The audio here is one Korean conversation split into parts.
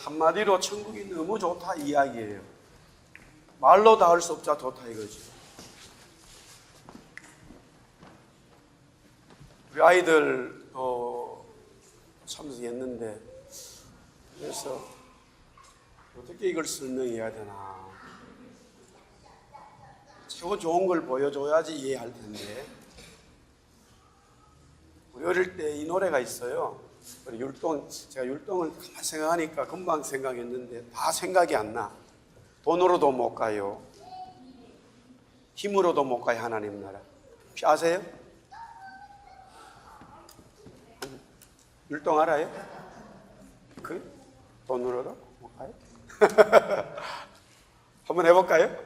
한마디로 천국이 너무 좋다 이야기예요. 말로 다 할 수 없자 좋다 이거지. 우리 아이들 참석했는데, 그래서 어떻게 이걸 설명해야 되나, 최고 좋은 걸 보여줘야지 이해할 텐데. 우리 어릴 때 이 노래가 있어요. 제가 율동을 가만 생각하니까 금방 생각했는데 다 생각이 안 나. 돈으로도 못 가요, 힘으로도 못 가요 하나님 나라. 혹시 아세요? 율동 알아요? 돈으로도 못 가요? 한번 해볼까요?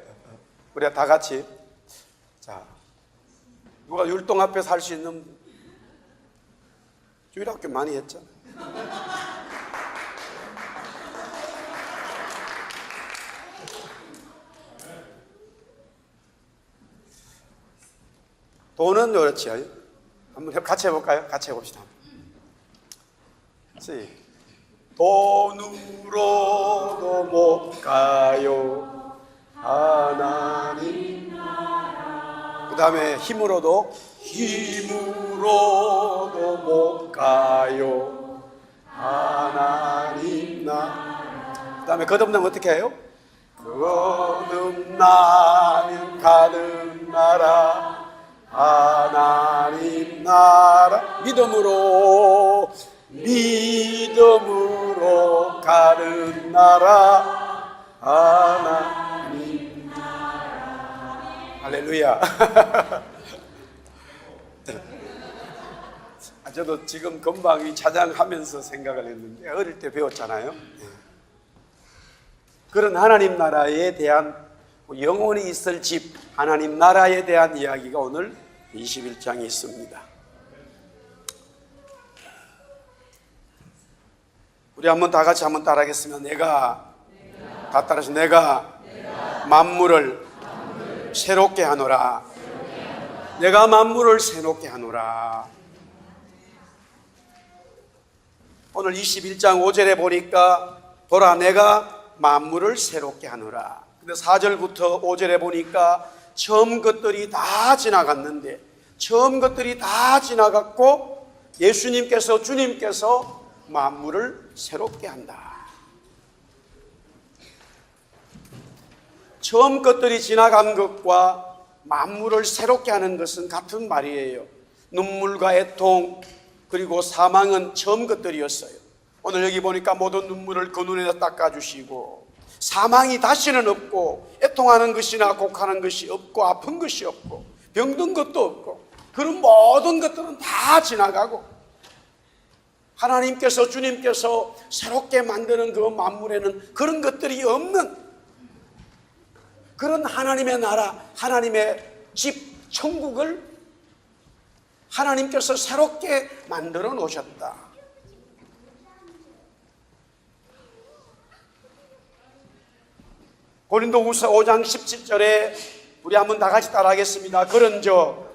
우리 다 같이. 자, 누가 율동 앞에서 할 수 있는, 주일학교 많이 했잖아. 돈은 그렇지. 한번 같이 해볼까요? 같이 해봅시다. 돈으로도 못 가요 하나님 나라. 그 다음에 힘으로도 못 가요 하나님 나라. 그 다음에 거듭나면 어떻게 해요? 거듭나면 가는 나라 하나님 나라. 믿음으로 가는 나라 하나님 나라. 할렐루야. 저도 지금 금방 이 찬양하면서 생각을 했는데, 어릴 때 배웠잖아요. 그런 하나님 나라에 대한, 영원히 있을 집 하나님 나라에 대한 이야기가 오늘 21장에 있습니다. 우리 한번 다 같이 한번 따라하겠습니다. 다 따라서 내가 만물을 새롭게 하노라. 내가 만물을 새롭게 하노라. 오늘 21장 5절에 보니까 보라 내가 만물을 새롭게 하노라. 근데 4절부터 5절에 보니까 처음 것들이 다 지나갔는데, 처음 것들이 다 지나갔고 예수님께서, 주님께서 만물을 새롭게 한다. 처음 것들이 지나간 것과 만물을 새롭게 하는 것은 같은 말이에요. 눈물과 애통 그리고 사망은 처음 것들이었어요. 오늘 여기 보니까 모든 눈물을 그 눈에다 닦아주시고, 사망이 다시는 없고, 애통하는 것이나 곡하는 것이 없고, 아픈 것이 없고, 병든 것도 없고, 그런 모든 것들은 다 지나가고, 하나님께서, 주님께서 새롭게 만드는 그 만물에는 그런 것들이 없는, 그런 하나님의 나라, 하나님의 집, 천국을 하나님께서 새롭게 만들어 놓으셨다. 고린도후서 5장 17절에 우리 한번 다 같이 따라하겠습니다. 그런저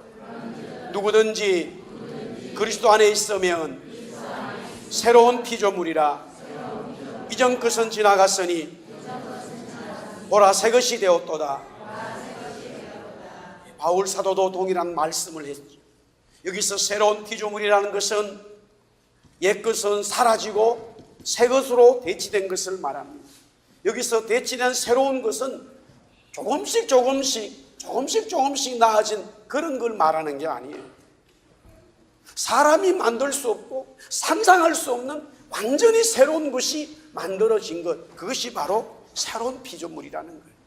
누구든지 그리스도 안에 있으면 새로운 피조물이라. 이전 것은 지나갔으니 보라 새 것이 되었도다. 바울 사도도 동일한 말씀을 했죠. 여기서 새로운 피조물이라는 것은 옛 것은 사라지고 새 것으로 대치된 것을 말합니다. 여기서 대치된 새로운 것은 조금씩 나아진 그런 걸 말하는 게 아니에요. 사람이 만들 수 없고 상상할 수 없는 완전히 새로운 것이 만들어진 것, 그것이 바로 새로운 피조물이라는 거예요.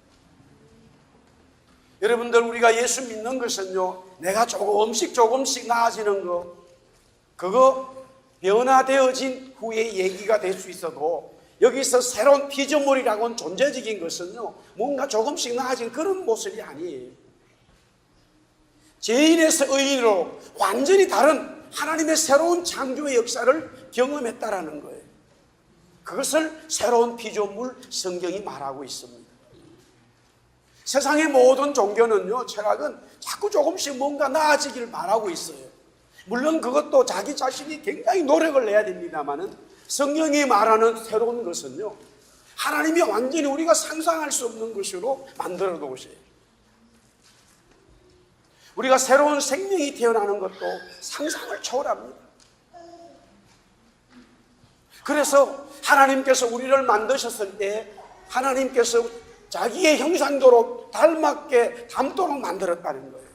여러분들, 우리가 예수 믿는 것은요, 내가 조금씩 나아지는 거, 그거 변화되어진 후의 얘기가 될 수 있어도, 여기서 새로운 피조물이라고는 존재적인 것은요, 뭔가 조금씩 나아진 그런 모습이 아니에요. 죄인에서 의인으로 완전히 다른 하나님의 새로운 창조의 역사를 경험했다라는 거예요. 그것을 새로운 피조물 성경이 말하고 있습니다. 세상의 모든 종교는요, 철학은 자꾸 조금씩 뭔가 나아지기를 바라고 있어요. 물론 그것도 자기 자신이 굉장히 노력을 해야 됩니다만은 성경이 말하는 새로운 것은요, 하나님이 완전히 우리가 상상할 수 없는 것으로 만들어 놓으세요. 우리가 새로운 생명이 태어나는 것도 상상을 초월합니다. 그래서 하나님께서 우리를 만드셨을 때 하나님께서 자기의 형상대로 닮게 닮도록 만들었다는 거예요.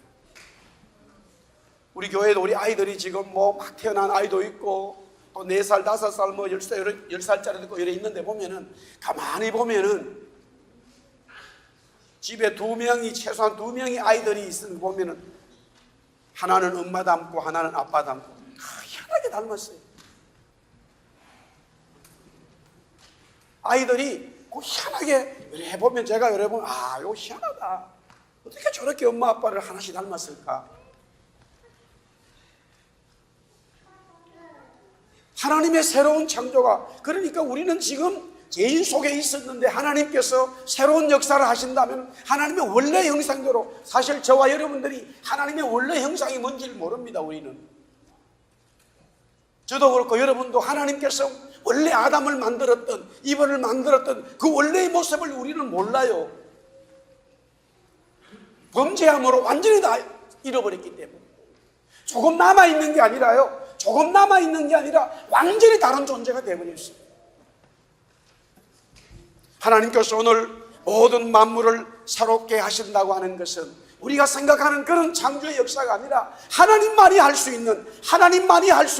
우리 교회도 우리 아이들이 지금 막 태어난 아이도 있고 또 4살, 5살, 10살짜리도 있고 이래 있는데 보면은 가만히 보면은 집에 최소한 2명이 아이들이 있으면 보면은 하나는 엄마 닮고 하나는 아빠 닮고 희한하게 닮았어요. 아이들이 희한하게 해보면 제가 여러분 이거 희한하다. 어떻게 저렇게 엄마 아빠를 하나씩 닮았을까? 하나님의 새로운 창조가, 그러니까 우리는 지금 죄인 속에 있었는데 하나님께서 새로운 역사를 하신다면 하나님의 원래 형상대로, 사실 저와 여러분들이 하나님의 원래 형상이 뭔지를 모릅니다. 우리는 저도 그렇고 여러분도 하나님께서 원래 아담을 만들었던, 이브를 만들었던 그 원래의 모습을 우리는 몰라요. 범죄함으로 완전히 다 잃어버렸기 때문에. 조금 남아있는 게 아니라요, 조금 남아있는 게 아니라 완전히 다른 존재가 되어버렸어요. 하나님께서 오늘 모든 만물을 새롭게 하신다고 하는 것은 우리가 생각하는 그런 창조의 역사가 아니라 하나님만이 할 수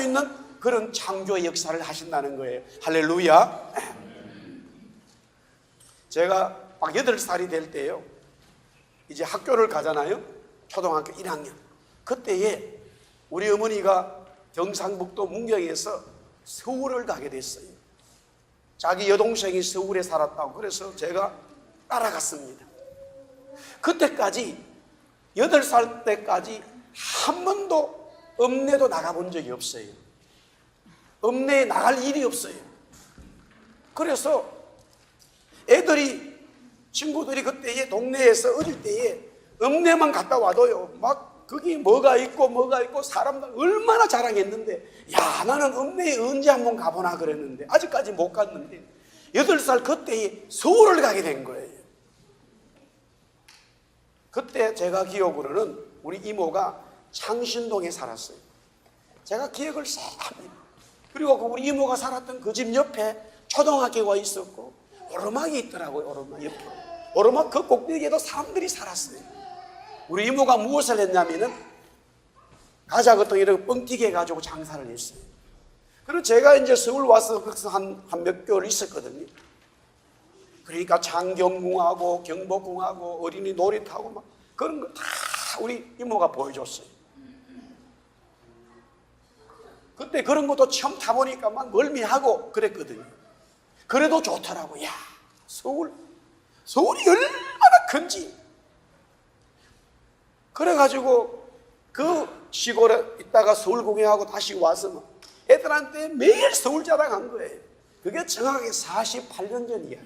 있는 그런 창조의 역사를 하신다는 거예요. 할렐루야. 제가 막 8살이 될 때요, 이제 학교를 가잖아요. 초등학교 1학년. 그때에 우리 어머니가 경상북도 문경에서 서울을 가게 됐어요. 자기 여동생이 서울에 살았다고. 그래서 제가 따라갔습니다. 그때까지 8살 때까지 한 번도 읍내도 나가본 적이 없어요. 읍내에 나갈 일이 없어요. 그래서 친구들이 그때에 동네에서 어릴 때에 읍내만 갔다 와도요, 막 거기 뭐가 있고 사람들 얼마나 자랑했는데, 야, 나는 읍내에 언제 한번 가보나 그랬는데 아직까지 못 갔는데 8살 그때에 서울을 가게 된 거예요. 그때 제가 기억으로는 우리 이모가 창신동에 살았어요. 제가 기억을 싹 합니다. 그리고 우리 이모가 살았던 그 집 옆에 초등학교가 있었고 오르막이 있더라고요. 오르막 옆에. 오르막 그 꼭대기에도 사람들이 살았어요. 우리 이모가 무엇을 했냐면은 가자 같은 이렇게 뻥튀기 해가지고 장사를 했어요. 그리고 제가 이제 서울 와서 거기서 한 몇 개월 있었거든요. 그러니까 창경궁하고 경복궁하고 어린이 놀이터하고 막 그런 거 다 우리 이모가 보여줬어요. 그때 그런 것도 처음 타보니까 막 멀미하고 그랬거든요. 그래도 좋더라고. 야, 서울이 얼마나 큰지. 그래가지고 그 시골에 있다가 서울 구경하고 다시 와서 막 애들한테 매일 서울 자랑한 거예요. 그게 정확하게 48년 전이야.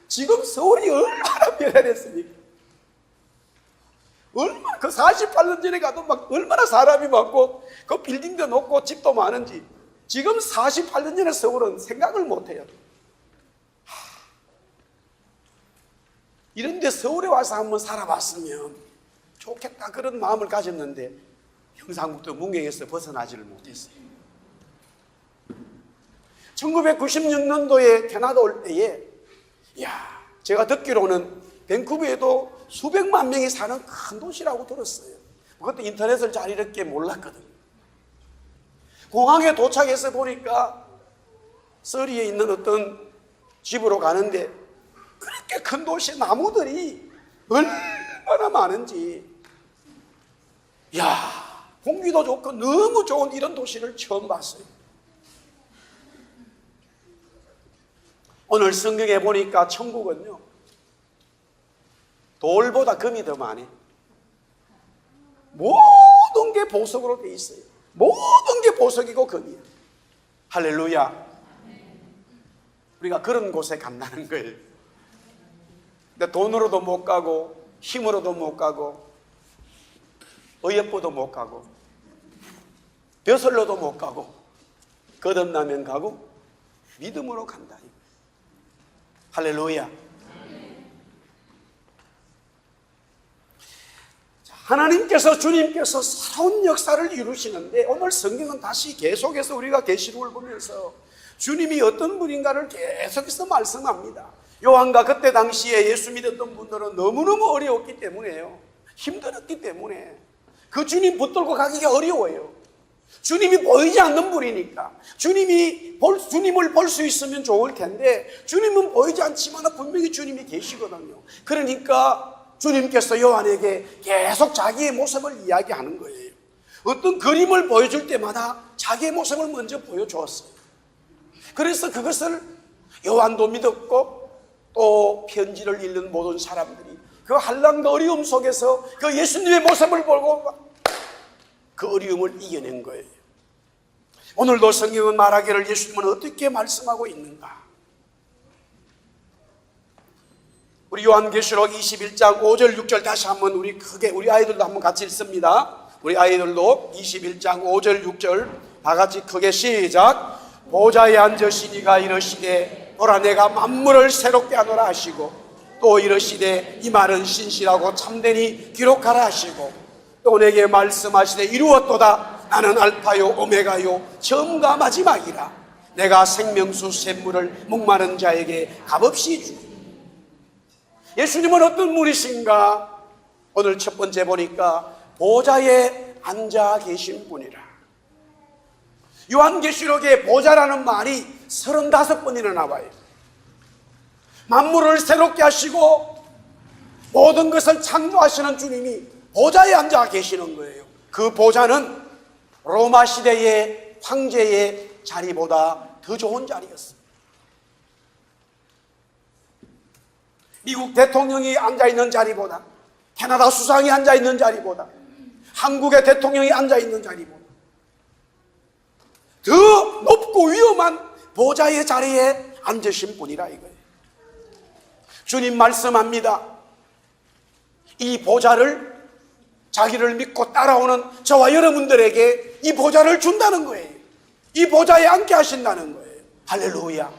지금 서울이 얼마나 변화됐습니까? 얼마나 그 48년 전에 가도 막 얼마나 사람이 많고 그 빌딩도 높고 집도 많은지 지금 48년 전에 서울은 생각을 못해요. 이런데 서울에 와서 한번 살아봤으면 좋겠다 그런 마음을 가졌는데 경상북도 문경에서 벗어나지를 못했어요. 1996년도에 캐나다 올 때에 제가 듣기로는 밴쿠버에도 수백만 명이 사는 큰 도시라고 들었어요. 그것도 인터넷을 잘 이렇게 몰랐거든요. 공항에 도착해서 보니까 서리에 있는 어떤 집으로 가는데 그렇게 큰 도시에 나무들이 얼마나 많은지, 공기도 좋고 너무 좋은 이런 도시를 처음 봤어요. 오늘 성경에 보니까 천국은요, 돌보다 금이 더 많아요. 모든 게 보석으로 돼 있어요. 모든 게 보석이고 금이에요. 할렐루야. 우리가 그런 곳에 간다는 거예요. 근데 돈으로도 못 가고 힘으로도 못 가고 어여쁘도 못 가고 벼슬로도 못 가고 거듭나면 가고 믿음으로 간다. 할렐루야. 하나님께서, 주님께서 새로운 역사를 이루시는데, 오늘 성경은 다시 계속해서 우리가 계시록을 보면서 주님이 어떤 분인가를 계속해서 말씀합니다. 요한과 그때 당시에 예수 믿었던 분들은 너무너무 어려웠기 때문에요. 힘들었기 때문에 그 주님 붙들고 가기가 어려워요. 주님이 보이지 않는 분이니까. 주님을 볼 수 있으면 좋을 텐데 주님은 보이지 않지만 분명히 주님이 계시거든요. 그러니까 주님께서 요한에게 계속 자기의 모습을 이야기하는 거예요. 어떤 그림을 보여줄 때마다 자기의 모습을 먼저 보여주었어요. 그래서 그것을 요한도 믿었고 또 편지를 읽는 모든 사람들이 그 한란과 어려움 속에서 그 예수님의 모습을 보고 그 어려움을 이겨낸 거예요. 오늘도 성경은 말하기를 예수님은 어떻게 말씀하고 있는가? 우리 요한계시록 21장 5절 6절 다시 한번 우리 아이들도 한번 같이 읽습니다. 우리 아이들도 21장 5절 6절 다 같이 크게 시작. 보좌에 앉으시니가 이르시되 보라 내가 만물을 새롭게 하노라 하시고 또 이르시되 이 말은 신실하고 참되니 기록하라 하시고 또 내게 말씀하시되 이루었도다. 나는 알파요 오메가요 처음과 마지막이라. 내가 생명수 샘물을 목마른 자에게 값없이 주리. 예수님은 어떤 분이신가? 오늘 첫 번째 보니까 보좌에 앉아 계신 분이라. 요한계시록에 보좌라는 말이 35번이나 나와요. 만물을 새롭게 하시고 모든 것을 창조하시는 주님이 보좌에 앉아 계시는 거예요. 그 보좌는 로마 시대의 황제의 자리보다 더 좋은 자리였어요. 미국 대통령이 앉아있는 자리보다, 캐나다 수상이 앉아있는 자리보다, 한국의 대통령이 앉아있는 자리보다 더 높고 위험한 보좌의 자리에 앉으신 분이라 이거예요. 주님 말씀합니다. 이 보좌를 자기를 믿고 따라오는 저와 여러분들에게 이 보좌를 준다는 거예요. 이 보좌에 앉게 하신다는 거예요. 할렐루야.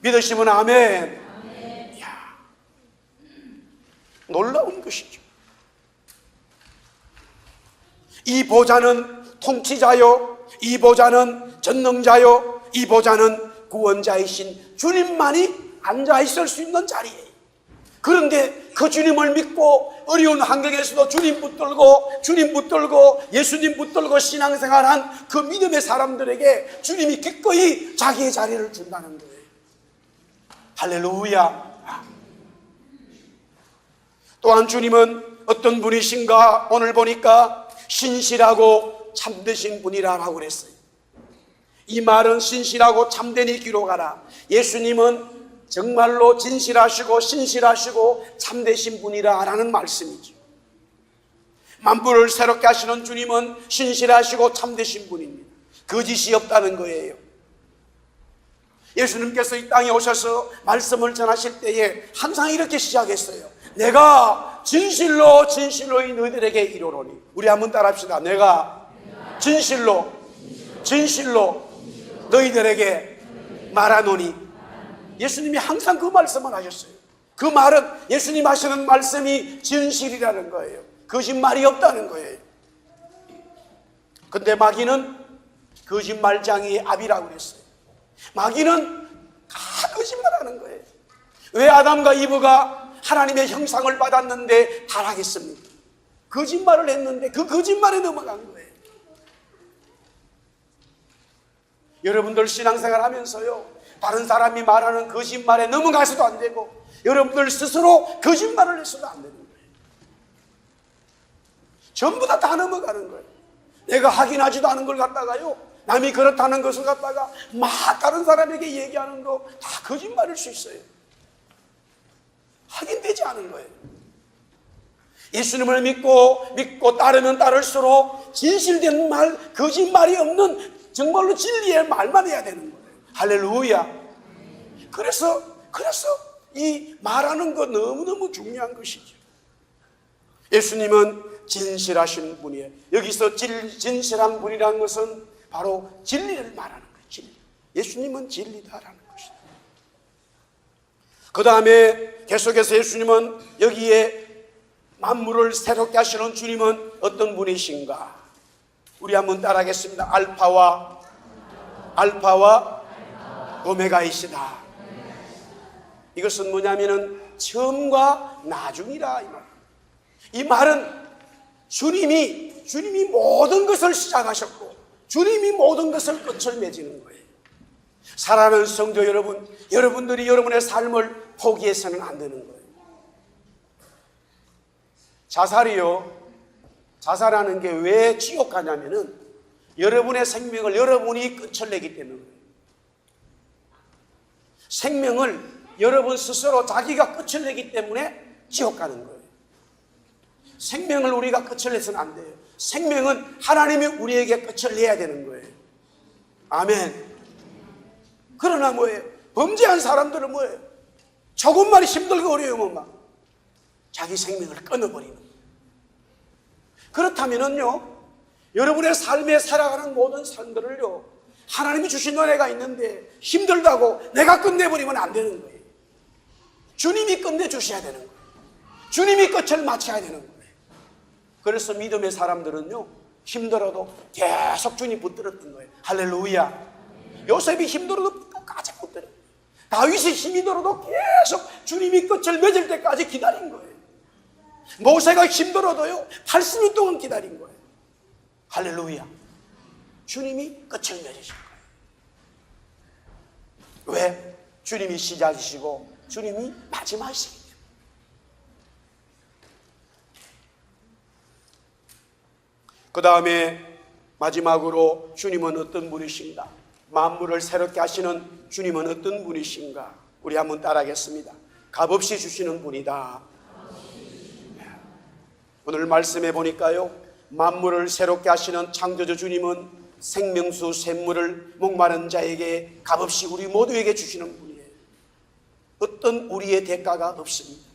믿으시면 아멘. 놀라운 것이죠. 이 보좌는 통치자요, 이 보좌는 전능자요, 이 보좌는 구원자이신 주님만이 앉아 있을 수 있는 자리예요. 그런데 그 주님을 믿고 어려운 환경에서도 주님 붙들고 예수님 붙들고 신앙생활한 그 믿음의 사람들에게 주님이 기꺼이 자기의 자리를 준다는 거예요. 할렐루야. 또한 주님은 어떤 분이신가? 오늘 보니까 신실하고 참되신 분이라고 그랬어요. 이 말은 신실하고 참되니 기록하라. 예수님은 정말로 진실하시고 신실하시고 참되신 분이라는 말씀이죠. 만물을 새롭게 하시는 주님은 신실하시고 참되신 분입니다. 거짓이 없다는 거예요. 예수님께서 이 땅에 오셔서 말씀을 전하실 때에 항상 이렇게 시작했어요. 내가 진실로 너희들에게 이르노니. 우리 한번 따라합시다. 내가 진실로 너희들에게 말하노니. 예수님이 항상 그 말씀을 하셨어요. 그 말은 예수님 하시는 말씀이 진실이라는 거예요. 거짓말이 없다는 거예요. 근데 마귀는 거짓말장이의 압이라고 그랬어요. 마귀는 다 거짓말하는 거예요. 왜 아담과 이브가 하나님의 형상을 받았는데 타락했습니까? 거짓말을 했는데 그 거짓말에 넘어간 거예요. 여러분들 신앙생활 하면서요, 다른 사람이 말하는 거짓말에 넘어가서도 안 되고 여러분들 스스로 거짓말을 해서도 안 되는 거예요. 전부 다 넘어가는 거예요. 내가 확인하지도 않은 걸 갖다가요, 남이 그렇다는 것을 갖다가 막 다른 사람에게 얘기하는 거 다 거짓말일 수 있어요. 확인되지 않은 거예요. 예수님을 믿고 따르면 따를수록 진실된 말, 거짓말이 없는 정말로 진리의 말만 해야 되는 거예요. 할렐루야. 그래서 이 말하는 거 너무너무 중요한 것이죠. 예수님은 진실하신 분이에요. 여기서 진실한 분이라는 것은 바로 진리를 말하는 거예요. 진리. 예수님은 진리다라는 것이다. 그 다음에 계속해서 예수님은 여기에 만물을 새롭게 하시는 주님은 어떤 분이신가? 우리 한번 따라하겠습니다. 알파와 오메가이시다. 이것은 뭐냐면은 처음과 나중이라 이 말은 주님이 모든 것을 시작하셨고 주님이 모든 것을 끝을 맺는 거예요. 사랑하는 성도 여러분, 여러분들이 여러분의 삶을 포기해서는 안 되는 거예요. 자살하는 게 왜 지옥 가냐면은 여러분의 생명을 여러분이 끝을 내기 때문에 생명을 여러분 스스로 자기가 끝을 내기 때문에 지옥 가는 거예요. 생명을 우리가 끝을 내서는 안 돼요. 생명은 하나님이 우리에게 끝을 내야 되는 거예요. 아멘. 그러나 뭐예요? 범죄한 사람들은 뭐예요? 조금만 힘들고 어려우면 막 자기 생명을 끊어버리는 거예요. 그렇다면은요, 여러분의 삶에 살아가는 모든 삶들을요, 하나님이 주신 은혜가 있는데 힘들다고 내가 끝내버리면 안 되는 거예요. 주님이 끝내주셔야 되는 거예요. 주님이 끝을 맞춰야 되는 거예요. 그래서 믿음의 사람들은요, 힘들어도 계속 주님 붙들었던 거예요. 할렐루야. 요셉이 힘들어도 끝까지 붙들어요. 다윗이 힘이 들어도 계속 주님이 끝을 맺을 때까지 기다린 거예요. 모세가 힘들어도요 80년 동안 기다린 거예요. 할렐루야. 주님이 끝을 맺으신 거예요. 왜? 주님이 시작이시고 주님이 마지막이시기 때문에. 그 다음에 마지막으로 주님은 어떤 분이신가? 만물을 새롭게 하시는 주님은 어떤 분이신가? 우리 한번 따라하겠습니다. 값없이 주시는 분이다. 오늘 말씀해 보니까요, 만물을 새롭게 하시는 창조주 주님은 생명수 샘물을 목마른 자에게 값없이 우리 모두에게 주시는 분이에요. 어떤 우리의 대가가 없습니다.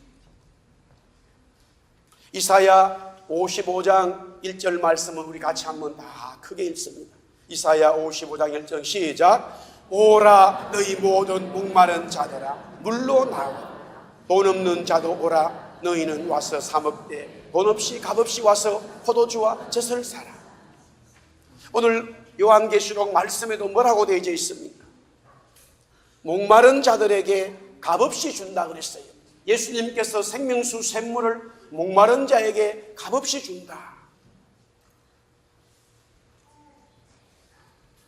이사야 55장 1절 말씀을 우리 같이 한번 다 크게 읽습니다. 이사야 55장 1절 시작. 오라 너희 모든 목마른 자들아 물로 나오라. 돈 없는 자도 오라. 너희는 와서 사 먹되 돈 없이 값없이 와서 포도주와 젖을 사라. 오늘 요한계시록 말씀에도 뭐라고 되어 있습니까? 목마른 자들에게 값없이 준다 그랬어요. 예수님께서 생명수 샘물을 목마른 자에게 값없이 준다.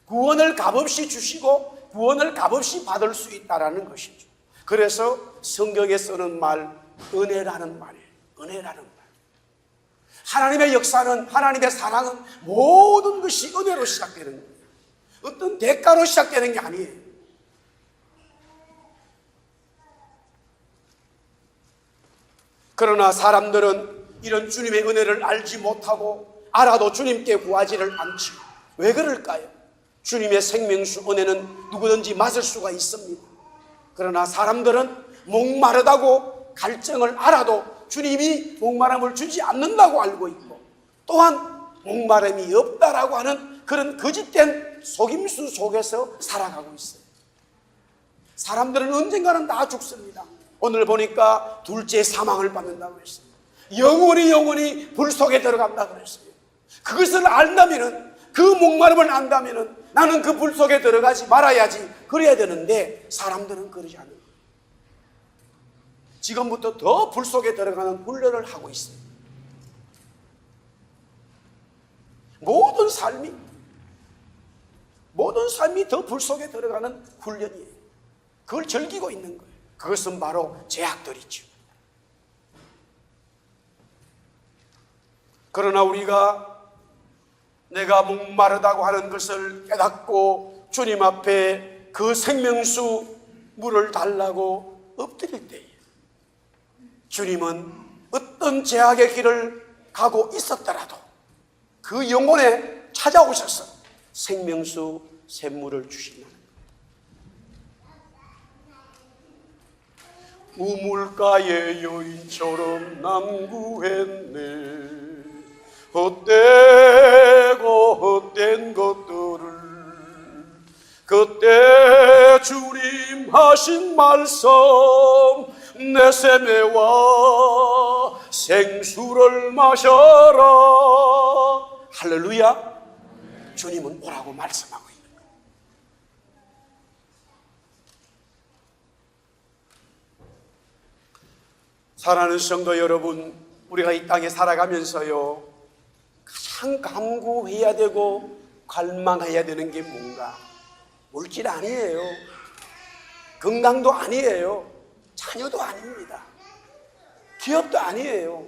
구원을 값없이 주시고 구원을 값없이 받을 수 있다는 것이죠. 그래서 성경에 쓰는 말 은혜라는 말이에요. 은혜라는 말. 하나님의 역사는, 하나님의 사랑은 모든 것이 은혜로 시작되는 거예요. 어떤 대가로 시작되는 게 아니에요. 그러나 사람들은 이런 주님의 은혜를 알지 못하고 알아도 주님께 구하지를 않죠. 왜 그럴까요? 주님의 생명수 은혜는 누구든지 맞을 수가 있습니다. 그러나 사람들은 목마르다고 갈증을 알아도 주님이 목마름을 주지 않는다고 알고 있고, 또한 목마름이 없다라고 하는 그런 거짓된 속임수 속에서 살아가고 있어요. 사람들은 언젠가는 다 죽습니다. 오늘 보니까 둘째 사망을 받는다고 했어요. 영원히 불 속에 들어간다고 했어요. 그것을 안다면은, 그 목마름을 안다면은 나는 그 불 속에 들어가지 말아야지, 그래야 되는데 사람들은 그러지 않아요. 지금부터 더 불 속에 들어가는 훈련을 하고 있어요. 모든 삶이 더 불 속에 들어가는 훈련이에요. 그걸 즐기고 있는 거예요. 그것은 바로 죄악들이죠. 그러나 우리가 내가 목마르다고 하는 것을 깨닫고 주님 앞에 그 생명수 물을 달라고 엎드릴 때에 주님은 어떤 죄악의 길을 가고 있었더라도 그 영혼에 찾아오셔서 생명수 샘물을 주신다는 거예요. 우물가의 여인처럼 남구했네. 헛되고 헛된 것들을 그때 주님 하신 말씀 내 세매와 생수를 마셔라. 할렐루야. 주님은 오라고 말씀하고 있는 거예요. 사랑하는 성도 여러분, 우리가 이 땅에 살아가면서요 가장 간구해야 되고 갈망해야 되는 게 뭔가? 물질 아니에요. 건강도 아니에요. 자녀도 아닙니다. 기업도 아니에요.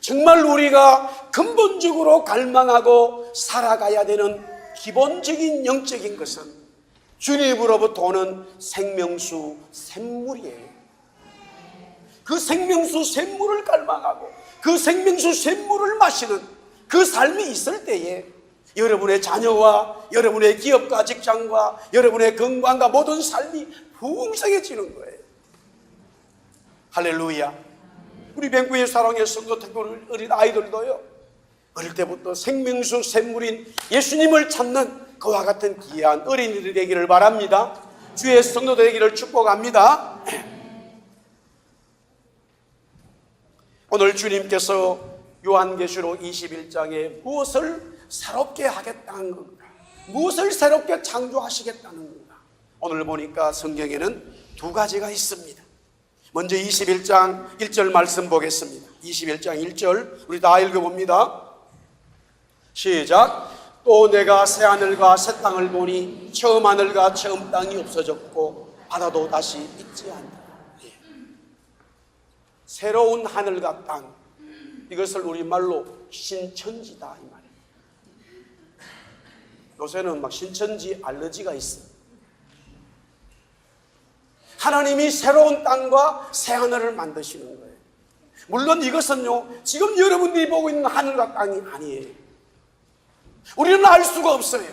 정말 우리가 근본적으로 갈망하고 살아가야 되는 기본적인 영적인 것은 주님으로부터 오는 생명수 샘물이에요. 그 생명수 샘물을 갈망하고 그 생명수 샘물을 마시는 그 삶이 있을 때에 여러분의 자녀와 여러분의 기업과 직장과 여러분의 건강과 모든 삶이 풍성해지는 거예요. 할렐루야. 우리 뱅구의 사랑의 성도 특별 어린 아이들도요 어릴 때부터 생명수 샘물인 예수님을 찾는 그와 같은 귀한 어린이들이 되기를 바랍니다. 주의 성도 되기를 축복합니다. 오늘 주님께서 요한계시록 21장에 무엇을 새롭게 하겠다는 건가? 무엇을 새롭게 창조하시겠다는 건가? 오늘 보니까 성경에는 두 가지가 있습니다. 먼저 21장 1절 말씀 보겠습니다. 21장 1절 우리 다 읽어봅니다. 시작. 또 내가 새 하늘과 새 땅을 보니 처음 하늘과 처음 땅이 없어졌고 바다도 다시 있지 않다. 새로운 하늘과 땅, 이것을 우리말로 신천지다 이 말이에요. 요새는 막 신천지 알러지가 있어요. 하나님이 새로운 땅과 새 하늘을 만드시는 거예요. 물론 이것은요 지금 여러분들이 보고 있는 하늘과 땅이 아니에요. 우리는 알 수가 없어요.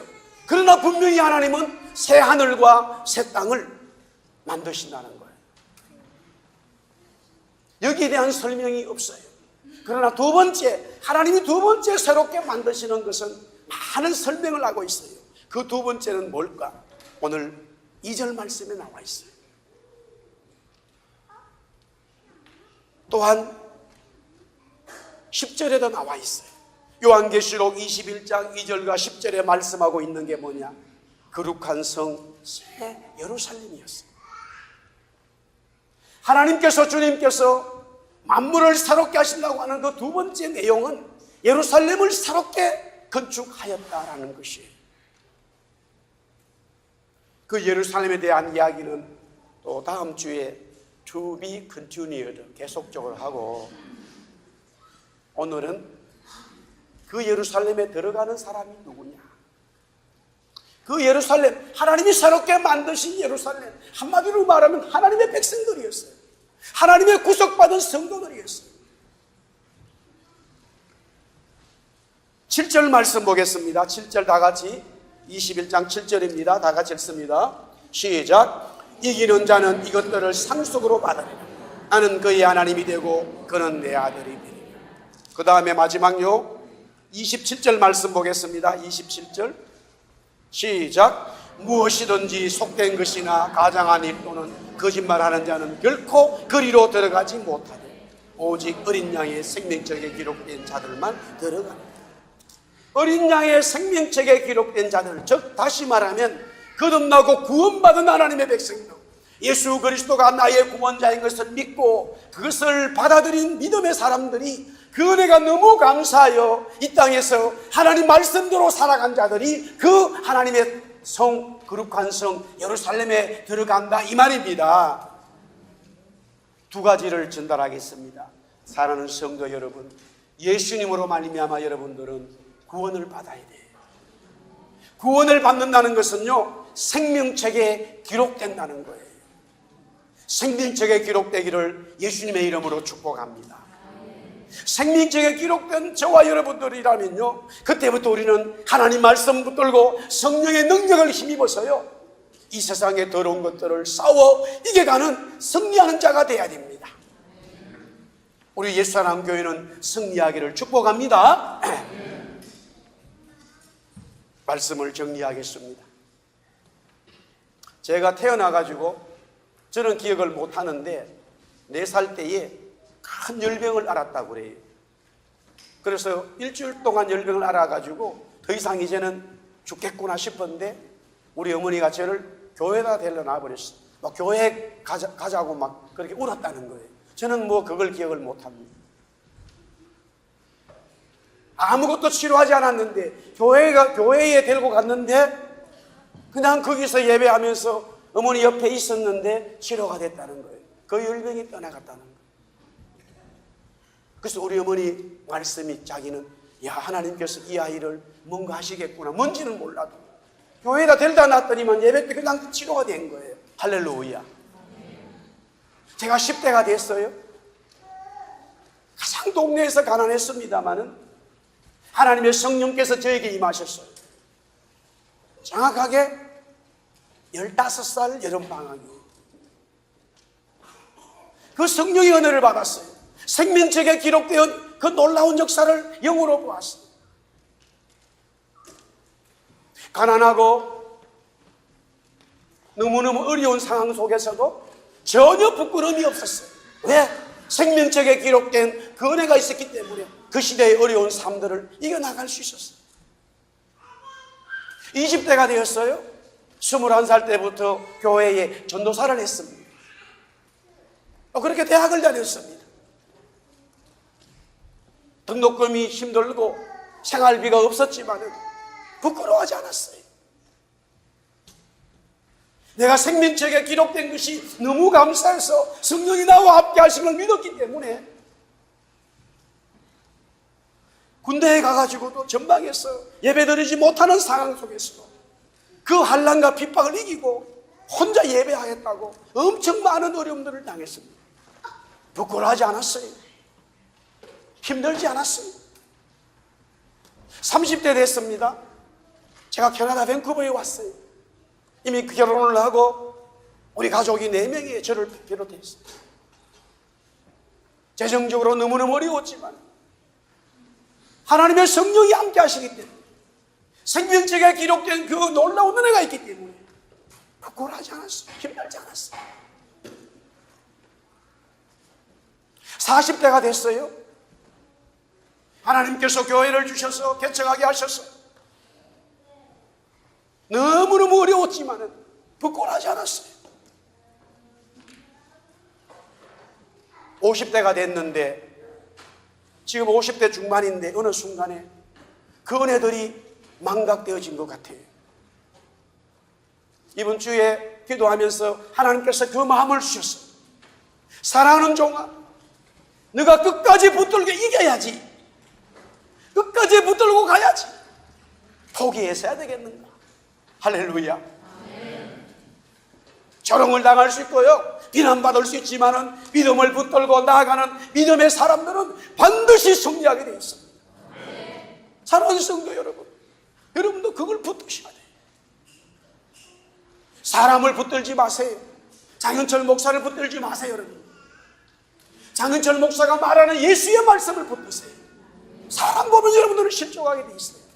그러나 분명히 하나님은 새 하늘과 새 땅을 만드신다는 거예요. 여기에 대한 설명이 없어요. 그러나 두 번째, 하나님이 두 번째 새롭게 만드시는 것은 많은 설명을 하고 있어요. 그 두 번째는 뭘까? 오늘 2절 말씀에 나와 있어요. 또한 10절에도 나와 있어요. 요한계시록 21장 2절과 10절에 말씀하고 있는 게 뭐냐? 거룩한 성 새 예루살렘이었어요. 하나님께서 주님께서 만물을 새롭게 하신다고 하는 그 두 번째 내용은 예루살렘을 새롭게 건축하였다라는 것이에요. 그 예루살렘에 대한 이야기는 또 다음 주에 To be continued 계속적으로 하고, 오늘은 그 예루살렘에 들어가는 사람이 누구냐? 그 예루살렘, 하나님이 새롭게 만드신 예루살렘, 한마디로 말하면 하나님의 백성들이었어요. 하나님의 구속받은 성도들이었어요. 7절 말씀 보겠습니다. 7절 다 같이, 21장 7절입니다. 다 같이 읽습니다. 시작. 이기는 자는 이것들을 상속으로 받으리라. 나는 그의 하나님이 되고 그는 내 아들이 되리라. 그 다음에 마지막요 27절 말씀 보겠습니다. 27절 시작. 무엇이든지 속된 것이나 가장한 일 또는 거짓말하는 자는 결코 그리로 들어가지 못하되 오직 어린 양의 생명책에 기록된 자들만 들어가는. 어린 양의 생명책에 기록된 자들, 즉 다시 말하면 거듭나고 구원받은 하나님의 백성들, 예수 그리스도가 나의 구원자인 것을 믿고 그것을 받아들인 믿음의 사람들이, 그 은혜가 너무 감사하여 이 땅에서 하나님 말씀대로 살아간 자들이 그 하나님의 성, 거룩한 성 예루살렘에 들어간다 이 말입니다. 두 가지를 전달하겠습니다. 사랑하는 성도 여러분, 예수님으로 말미암아 여러분들은 구원을 받아야 돼요. 구원을 받는다는 것은요 생명책에 기록된다는 거예요. 생명책에 기록되기를 예수님의 이름으로 축복합니다. 생명책에 기록된 저와 여러분들이라면요 그때부터 우리는 하나님 말씀 붙들고 성령의 능력을 힘입어서요 이 세상의 더러운 것들을 싸워 이겨가는 승리하는 자가 되어야 됩니다. 우리 예수사랑교회는 승리하기를 축복합니다. 말씀을 정리하겠습니다. 제가 태어나가지고 저는 기억을 못하는데 4살 때에 큰 열병을 앓았다고 그래요. 그래서 일주일 동안 열병을 앓아가지고 더 이상 이제는 죽겠구나 싶었는데 우리 어머니가 저를 교회에다 데려놔 버렸어요. 막 교회 가자고 막 그렇게 울었다는 거예요. 저는 뭐 그걸 기억을 못합니다. 아무것도 치료하지 않았는데 교회에 데리고 갔는데 그냥 거기서 예배하면서 어머니 옆에 있었는데 치료가 됐다는 거예요. 그 열병이 떠나갔다는 거예요. 그래서 우리 어머니 말씀이 자기는 야, 하나님께서 이 아이를 뭔가 하시겠구나. 뭔지는 몰라도 교회에다 데려다 놨더니만 예배 때 그냥 치료가 된 거예요. 할렐루야. 제가 10대가 됐어요. 가장 동네에서 가난했습니다마는 하나님의 성령께서 저에게 임하셨어요. 정확하게 15살 여름방학이에요. 그 성령의 은혜를 받았어요. 생명책에 기록되어 그 놀라운 역사를 영으로 보았어요. 가난하고 너무너무 어려운 상황 속에서도 전혀 부끄러움이 없었어요. 왜? 생명책에 기록된 그 은혜가 있었기 때문에 그 시대의 어려운 삶들을 이겨나갈 수 있었어요. 20대가 되었어요. 21살 때부터 교회에 전도사를 했습니다. 그렇게 대학을 다녔습니다. 등록금이 힘들고 생활비가 없었지만 부끄러워하지 않았어요. 내가 생명책에 기록된 것이 너무 감사해서 성령이 나와 함께 하신 걸 믿었기 때문에 군대에 가가지고도 전방에서 예배드리지 못하는 상황 속에서도 그 환난과 핍박을 이기고 혼자 예배하겠다고 엄청 많은 어려움들을 당했습니다. 부끄러워하지 않았어요. 힘들지 않았어요. 30대 됐습니다. 제가 캐나다 밴쿠버에 왔어요. 이미 결혼을 하고 우리 가족이 4명이 저를 비롯했어요. 재정적으로 너무너무 어려웠지만 하나님의 성령이 함께 하시기 때문에 생명책에 기록된 그 놀라운 은혜가 있기 때문에 부끄러워하지 않았어요. 힘들지 않았어요. 40대가 됐어요. 하나님께서 교회를 주셔서 개척하게 하셔서 너무너무 어려웠지만 부끄러워하지 않았어요. 50대가 됐는데 지금 50대 중반인데 어느 순간에 그 은혜들이 망각되어진 것 같아요. 이번 주에 기도하면서 하나님께서 그 마음을 주셨어요. 사랑하는 종아, 너가 끝까지 붙들고 이겨야지. 끝까지 붙들고 가야지. 포기해서 해야 되겠는가? 할렐루야. 조롱을 당할 수 있고요, 비난받을 수 있지만은 믿음을 붙들고 나아가는 믿음의 사람들은 반드시 승리하게 되어 있습니다. 사랑하는 성도 여러분, 여러분도 그걸 붙드셔야 돼요. 사람을 붙들지 마세요. 장윤철 목사를 붙들지 마세요. 여러분, 장윤철 목사가 말하는 예수의 말씀을 붙드세요. 사람 보면 여러분들은 실족하게 되어 있어요.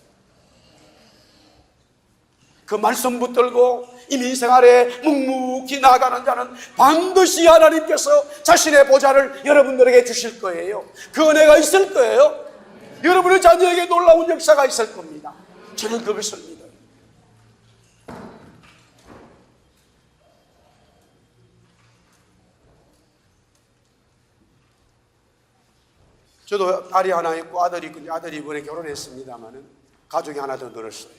그 말씀 붙들고 이민생활에 묵묵히 나아가는 자는 반드시 하나님께서 자신의 보좌를 여러분들에게 주실 거예요. 그 은혜가 있을 거예요. 여러분의 자녀에게 놀라운 역사가 있을 겁니다. 저는 그것을 믿어요. 저도 딸이 하나 있고 아들이 있고, 아들이 이번에 결혼했습니다마는 가족이 하나 더 늘었어요.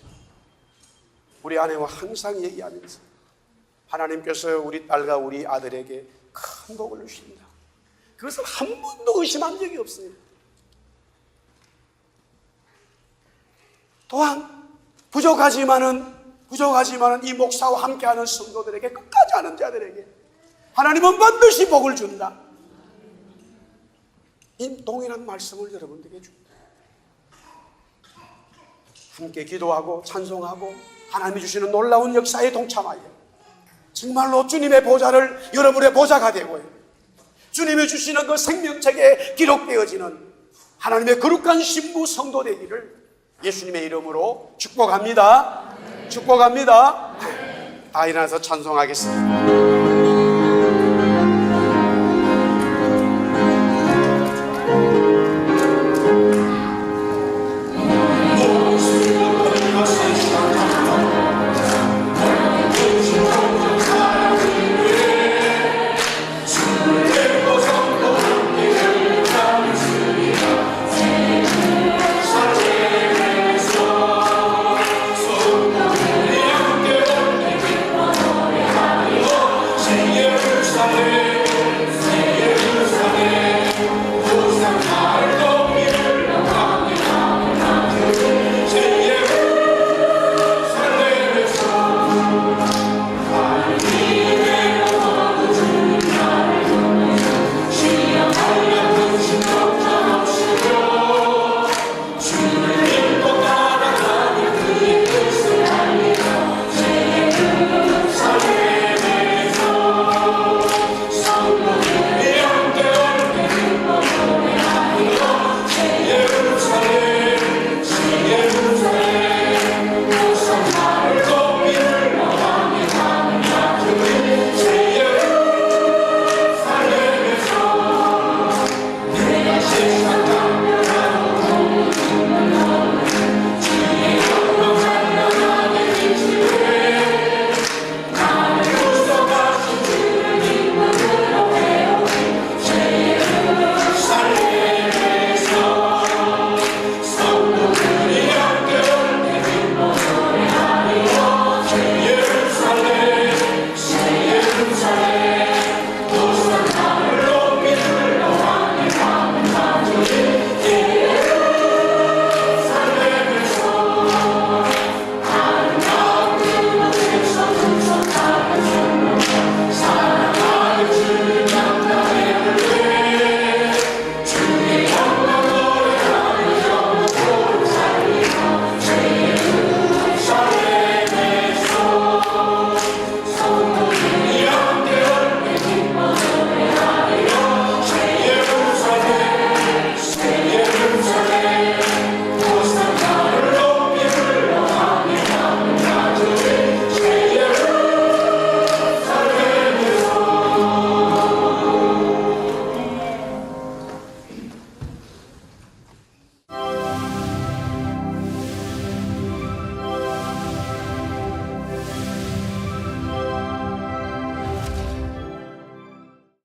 우리 아내와 항상 얘기하면서 하나님께서 우리 딸과 우리 아들에게 큰 복을 주신다. 그것을 한 번도 의심한 적이 없어요. 또한 부족하지만은 이 목사와 함께하는 성도들에게, 끝까지 하는 자들에게 하나님은 반드시 복을 준다. 이 동일한 말씀을 여러분들에게 줍니다. 함께 기도하고 찬송하고 하나님이 주시는 놀라운 역사에 동참하여 정말로 주님의 보좌를 여러분의 보좌가 되고요, 주님이 주시는 그 생명책에 기록되어지는 하나님의 거룩한 신부 성도 되기를 예수님의 이름으로 축복합니다. 축복합니다. 다 일어나서 찬송하겠습니다.